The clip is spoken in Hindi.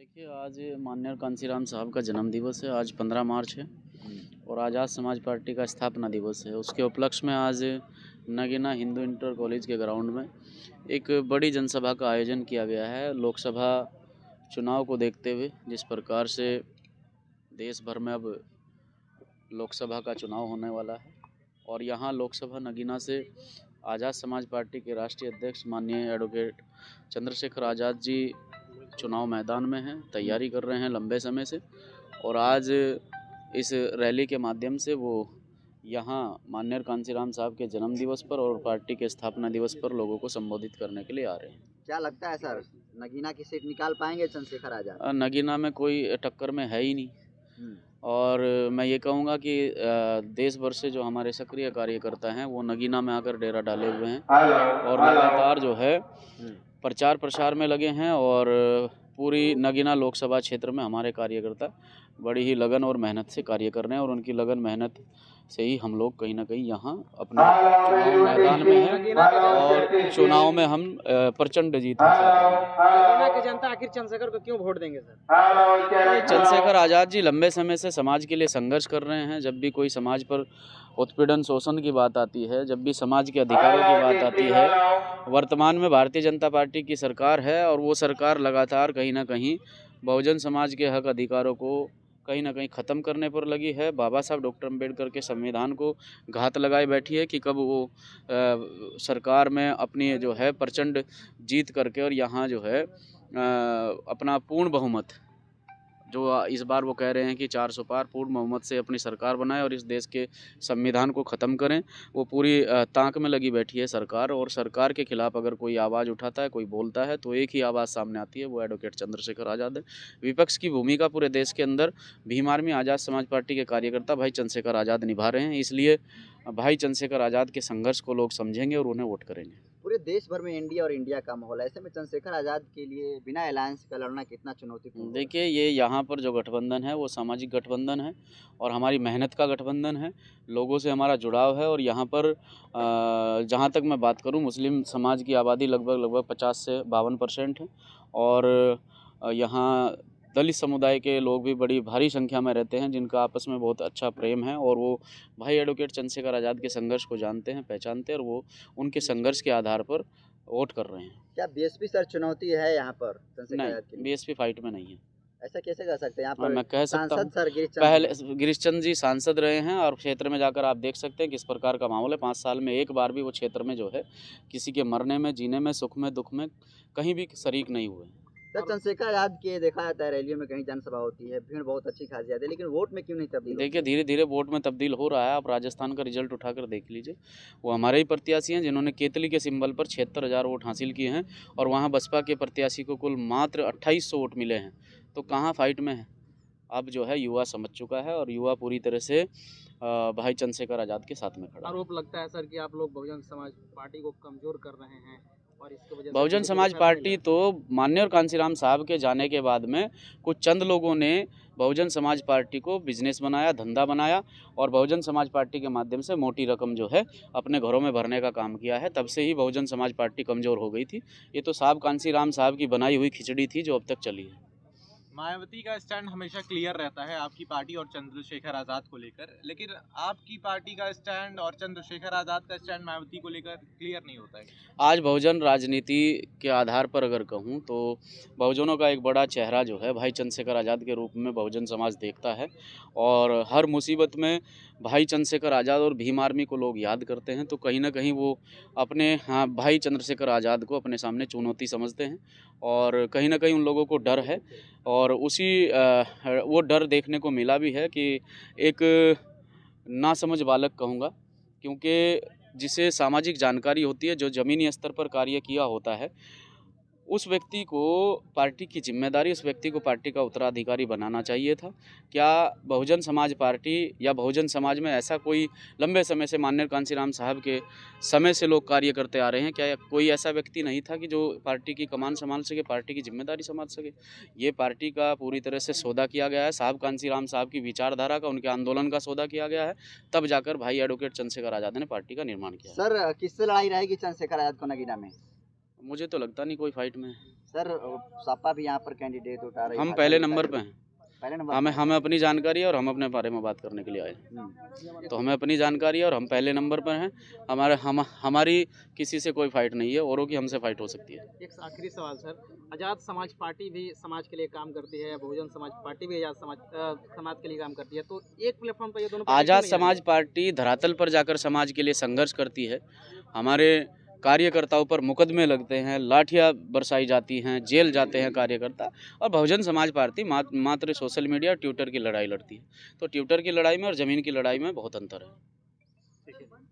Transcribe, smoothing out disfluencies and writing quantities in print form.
देखिए, आज माननीय कांसीराम साहब का जन्म दिवस है। आज 15 मार्च है और आज़ाद समाज पार्टी का स्थापना दिवस है। उसके उपलक्ष्य में आज नगीना हिंदू इंटर कॉलेज के ग्राउंड में एक बड़ी जनसभा का आयोजन किया गया है। लोकसभा चुनाव को देखते हुए जिस प्रकार से देश भर में अब लोकसभा का चुनाव होने वाला है और यहाँ लोकसभा नगीना से आज़ाद समाज पार्टी के राष्ट्रीय अध्यक्ष माननीय एडवोकेट चंद्रशेखर आज़ाद जी चुनाव मैदान में हैं, तैयारी कर रहे हैं लंबे समय से। और आज इस रैली के माध्यम से वो यहाँ माननीय कांसीराम साहब के जन्म दिवस पर और पार्टी के स्थापना दिवस पर लोगों को संबोधित करने के लिए आ रहे हैं। क्या लगता है सर, नगीना की सीट निकाल पाएंगे चंद्रशेखर आजाद? नगीना में कोई टक्कर में है ही नहीं और मैं ये कहूँगा कि देश भर से जो हमारे सक्रिय कार्यकर्ता हैं वो नगीना में आकर डेरा डाले हुए हैं और लगातार जो है प्रचार प्रसार में लगे हैं। और पूरी नगीना लोकसभा क्षेत्र में हमारे कार्यकर्ता बड़ी ही लगन और मेहनत से कार्य कर रहे हैं और उनकी लगन मेहनत से ही हम लोग कहीं ना कहीं यहाँ अपने चुनाव मैदान में हैं और चुनाव में हम प्रचंड जीत नगीना की जनता आखिर चंद्रशेखर को क्यों वोट देंगे सर? चंद्रशेखर आज़ाद जी लंबे समय से समाज के लिए संघर्ष कर रहे हैं। जब भी कोई समाज पर उत्पीड़न शोषण की बात आती है, जब भी समाज के अधिकारों की बात आती है, वर्तमान में भारतीय जनता पार्टी की सरकार है और वो सरकार लगातार कहीं ना कहीं बहुजन समाज के हक अधिकारों को कहीं ना कहीं ख़त्म करने पर लगी है। बाबा साहब डॉक्टर अम्बेडकर के संविधान को घात लगाए बैठी है कि कब वो सरकार में अपनी जो है प्रचंड जीत करके और यहाँ जो है अपना पूर्ण बहुमत जो इस बार वो कह रहे हैं कि 400 पार पूर्ण बहुमत से अपनी सरकार बनाए और इस देश के संविधान को ख़त्म करें, वो पूरी ताक में लगी बैठी है सरकार। और सरकार के खिलाफ अगर कोई आवाज़ उठाता है, कोई बोलता है, तो एक ही आवाज़ सामने आती है, वो एडवोकेट चंद्रशेखर आज़ाद है। विपक्ष की भूमिका पूरे देश के अंदर भीम आर्मी आज़ाद समाज पार्टी के कार्यकर्ता भाई चंद्रशेखर आज़ाद निभा रहे हैं। इसलिए भाई चंद्रशेखर आज़ाद के संघर्ष को लोग समझेंगे और उन्हें वोट करेंगे। पूरे देश भर में एनडीए और इंडिया का माहौल है, ऐसे में चंद्रशेखर आजाद के लिए बिना अलायंस का लड़ना कितना चुनौतीपूर्ण? देखिए, ये यहाँ पर जो गठबंधन है वो सामाजिक गठबंधन है और हमारी मेहनत का गठबंधन है, लोगों से हमारा जुड़ाव है। और यहाँ पर जहाँ तक मैं बात करूँ, मुस्लिम समाज की आबादी लगभग 50 से 52% है और यहाँ दलित समुदाय के लोग भी बड़ी भारी संख्या में रहते हैं जिनका आपस में बहुत अच्छा प्रेम है और वो भाई एडवोकेट चंद्रशेखर आज़ाद के संघर्ष को जानते हैं, पहचानते हैं और वो उनके संघर्ष के आधार पर वोट कर रहे हैं। क्या बीएसपी सर चुनौती है यहाँ पर चंद्रशेखर आजाद के नहीं, लिए? बीएसपी फाइट में नहीं है। ऐसा कैसे कर सकते हैं? यहाँ पर मैं कह सकता हूँ, सर पहले गिरीशचंद जी सांसद रहे हैं और क्षेत्र में जाकर आप देख सकते हैं किस प्रकार का माहौल है। 5 साल में एक बार भी वो क्षेत्र में जो है किसी के मरने में, जीने में, सुख में, दुख में कहीं भी शरीक नहीं हुए। सर, चंद्रशेखर आजाद के देखा जाता है रैलियों में कहीं जनसभा होती है, भीड़ बहुत अच्छी खासी आती है, लेकिन वोट में क्यों नहीं तब्दील? देखिए, धीरे धीरे वोट में तब्दील हो रहा है। आप राजस्थान का रिजल्ट उठाकर देख लीजिए, वो हमारे ही प्रत्याशी हैं जिन्होंने केतली के सिंबल पर 76,000 वोट हासिल किए हैं और वहाँ बसपा के प्रत्याशी को कुल मात्र 2800 वोट मिले हैं। तो कहाँ फाइट में है? अब जो है युवा समझ चुका है और युवा पूरी तरह से भाई चंद्रशेखर आज़ाद के साथ में खड़ा है। आरोप लगता है सर कि आप लोग बहुजन समाज पार्टी को कमजोर कर रहे हैं और इसकी वजह से बहुजन समाज पार्टी तो माननीय कांसीराम साहब के जाने के बाद में कुछ चंद लोगों ने बहुजन समाज पार्टी को बिजनेस बनाया, धंधा बनाया और बहुजन समाज पार्टी के माध्यम से मोटी रकम जो है अपने घरों में भरने का काम किया है। तब से ही बहुजन समाज पार्टी कमज़ोर हो गई थी। ये तो साहब कांसीराम साहब की बनाई हुई खिचड़ी थी जो अब तक चली है। मायावती का स्टैंड हमेशा क्लियर रहता है आपकी पार्टी और चंद्रशेखर आज़ाद को लेकर, लेकिन आपकी पार्टी का स्टैंड और चंद्रशेखर आज़ाद का स्टैंड मायावती को लेकर क्लियर नहीं होता है। आज बहुजन राजनीति के आधार पर अगर कहूँ तो बहुजनों का एक बड़ा चेहरा जो है भाई चंद्रशेखर आज़ाद के रूप में बहुजन समाज देखता है और हर मुसीबत में भाई चंद्रशेखर आज़ाद और भीम आर्मी को लोग याद करते हैं। तो कहीं ना कहीं वो अपने भाई चंद्रशेखर आज़ाद को अपने सामने चुनौती समझते हैं और कहीं ना कहीं उन लोगों को डर है और उसी वो डर देखने को मिला भी है कि एक नासमझ बालक कहूँगा, क्योंकि जिसे सामाजिक जानकारी होती है, जो ज़मीनी स्तर पर कार्य किया होता है, उस व्यक्ति को पार्टी की जिम्मेदारी, उस व्यक्ति को पार्टी का उत्तराधिकारी बनाना चाहिए था। क्या बहुजन समाज पार्टी या बहुजन समाज में ऐसा कोई लंबे समय से माननीय कांसीराम साहब के समय से लोग कार्य करते आ रहे हैं, क्या कोई ऐसा व्यक्ति नहीं था कि जो पार्टी की कमान संभाल सके, पार्टी की जिम्मेदारी संभाल सके? ये पार्टी का पूरी तरह से सौदा किया गया है। साहब कांसीराम साहब की विचारधारा का, उनके आंदोलन का सौदा किया गया है, तब जाकर भाई एडवोकेट चंद्रशेखर आज़ाद ने पार्टी का निर्माण किया। सर, किससे लड़ाई रहेगी चंद्रशेखर आजाद को नगीना में? मुझे तो लगता नहीं कोई फाइट में है। सर सपा भी यहाँ पर कैंडिडेट उतार रही है, हम भाजपा पहले भी नंबर उतार पे रही हैं। है। पहले नंबर हमें अपनी जानकारी है और हम अपने बारे में बात करने के लिए आए हैं। तो हमें अपनी जानकारी है और हम पहले नंबर पर हैं। हमारी किसी से कोई फाइट नहीं है, औरों की हमसे फाइट हो सकती है। एक आखिरी सवाल सर, आज़ाद समाज पार्टी भी समाज के लिए काम करती है, बहुजन समाज पार्टी भी आज़ाद समाज के लिए काम करती है, तो एक प्लेटफॉर्म पर ये दोनों पार्टी आज़ाद क्यों नहीं आ समाज पार्टी धरातल पर जाकर समाज के लिए संघर्ष करती है। हमारे कार्यकर्ताओं पर मुकदमे लगते हैं, लाठियाँ बरसाई जाती हैं, जेल जाते हैं कार्यकर्ता। और बहुजन समाज पार्टी मात्र सोशल मीडिया ट्विटर की लड़ाई लड़ती है। तो ट्विटर की लड़ाई में और ज़मीन की लड़ाई में बहुत अंतर है। रही? ठीक है।